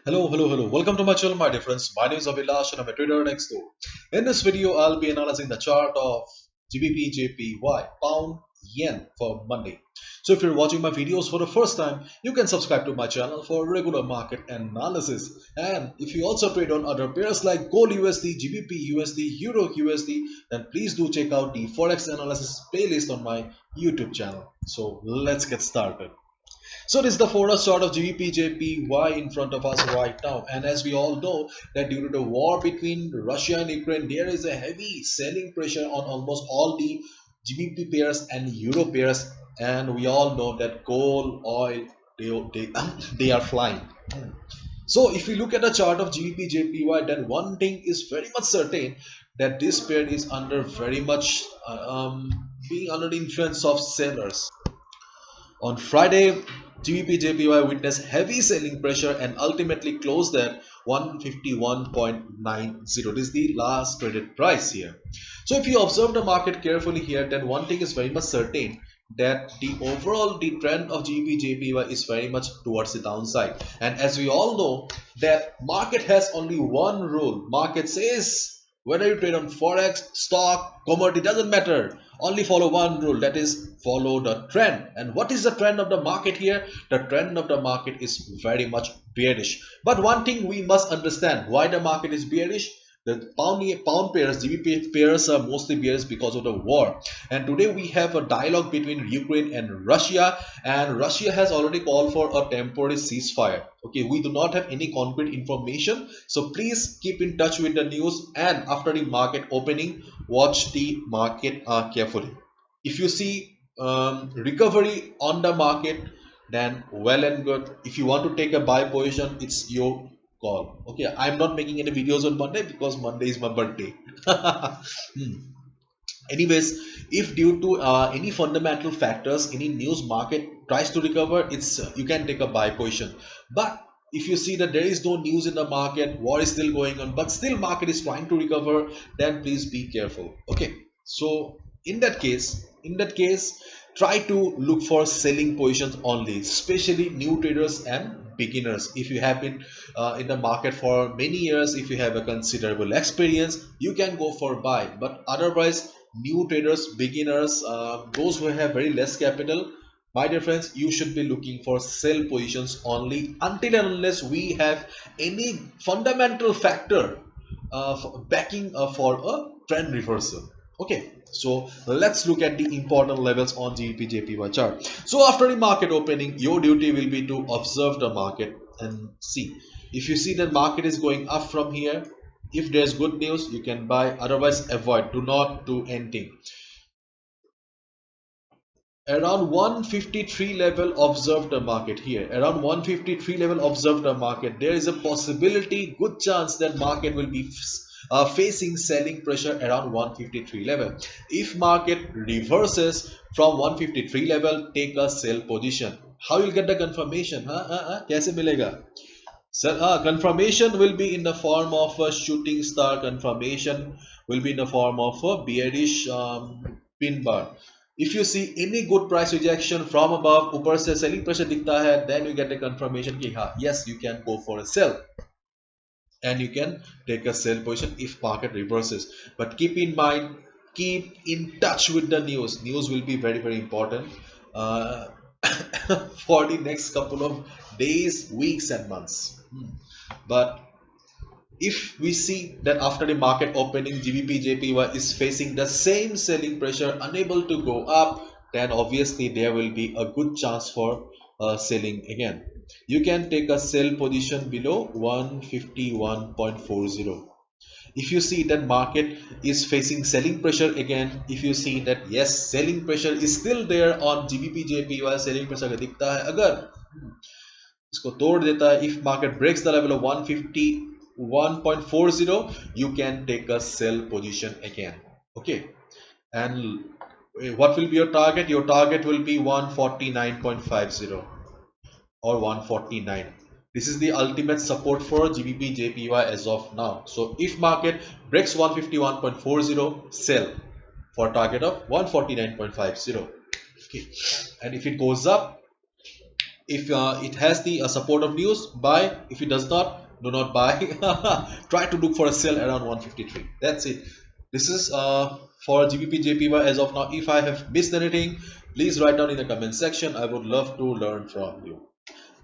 Hello. Welcome to my channel, my dear friends. My name is Abhilash and I'm a trader next door. In this video, I'll be analyzing the chart of GBPJPY, pound yen for Monday. So if you're watching my videos for the first time, you can subscribe to my channel for regular market analysis. And if you also trade on other pairs like Gold USD, GBP USD, Euro USD, then please do check out the forex analysis playlist on my YouTube channel. So let's get started. So this is the forex chart of GBPJPY in front of us right now, and as we all know that due to the war between Russia and Ukraine, there is a heavy selling pressure on almost all the GBP pairs and Euro pairs, and we all know that gold, oil, they, they are flying. So if we look at the chart of GBPJPY, then one thing is very much certain that this pair is under very much being under the influence of sellers. On Friday, GBPJPY witnessed heavy selling pressure and ultimately closed at 151.90. This is the last traded price here. So if you observe the market carefully here, then one thing is very much certain that the trend of GBPJPY is very much towards the downside. And as we all know that market has only one rule. Market says whether you trade on forex, stock, commodity, doesn't matter. Only follow one rule, that is follow the trend. And what is the trend of the market here? The trend of the market is very much bearish. But one thing we must understand why the market is bearish. The pound pairs, GBP pairs are mostly bearish because of the war. And today we have a dialogue between Ukraine and Russia has already called for a temporary ceasefire. Okay, we do not have any concrete information, so please keep in touch with the news, and after the market opening, watch the market carefully. If you see recovery on the market, then well and good. If you want to take a buy position, it's your call. Okay, I'm not making any videos on Monday because Monday is my birthday. Anyways, if due to any fundamental factors, any news market tries to recover, it's you can take a buy position. But if you see that there is no news in the market, war is still going on, but still market is trying to recover, then please be careful. Okay, so in that case, try to look for selling positions only, especially new traders and beginners. If you have been in the market for many years, if you have a considerable experience, you can go for buy. But otherwise, new traders, beginners, those who have very less capital, my dear friends, you should be looking for sell positions only until and unless we have any fundamental factor backing for a trend reversal. Okay, so let's look at the important levels on GBP/JPY chart. So after the market opening, your duty will be to observe the market and see. If you see that market is going up from here, if there's good news, you can buy. Otherwise, avoid. Do not do anything. Around 153 level, observe the market here. Around 153 level, observe the market. There is a possibility, good chance that market will be facing selling pressure around 153 level. If market reverses from 153 level, take a sell position. How you'll get the confirmation? कैसे मिलेगा? Confirmation will be in the form of a shooting star. Confirmation will be in the form of a bearish pin bar. If you see any good price rejection from above, ऊपर से selling pressure दिखता है, then you get a confirmation कि हाँ, yes, you can go for a sell, and you can take a sell position if market reverses. But keep in mind, keep in touch with the news. News will be very important uh, for the next couple of days, weeks, and months. But if we see that after the market opening, GBP/JPY is facing the same selling pressure, unable to go up, then obviously there will be a good chance for selling again. You can take a sell position below 151.40. If you see that market is facing selling pressure again, if you see that yes, selling pressure is still there on GBP/JPY, selling pressure का दिखता है, अगर इसको तोड़ देता है, if market breaks the level of 151.40, you can take a sell position again. Okay, and what will be your target? Your target will be 149.50 or 149. This is the ultimate support for GBP/JPY as of now. So if market breaks 151.40, sell for target of 149.50. Okay, and if it goes up, If it has the support of news, buy. If it does not, do not buy. Try to look for a sell around 153. That's it. This is for GBP JPY as of now. If I have missed anything, please write down in the comment section. I would love to learn from you.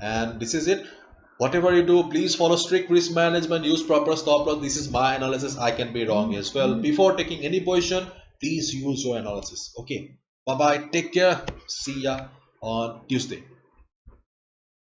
And this is it. Whatever you do, please follow strict risk management, use proper stop loss. This is my analysis. I can be wrong as well. Before taking any position, please use your analysis. Okay, bye bye, take care, see ya on Tuesday.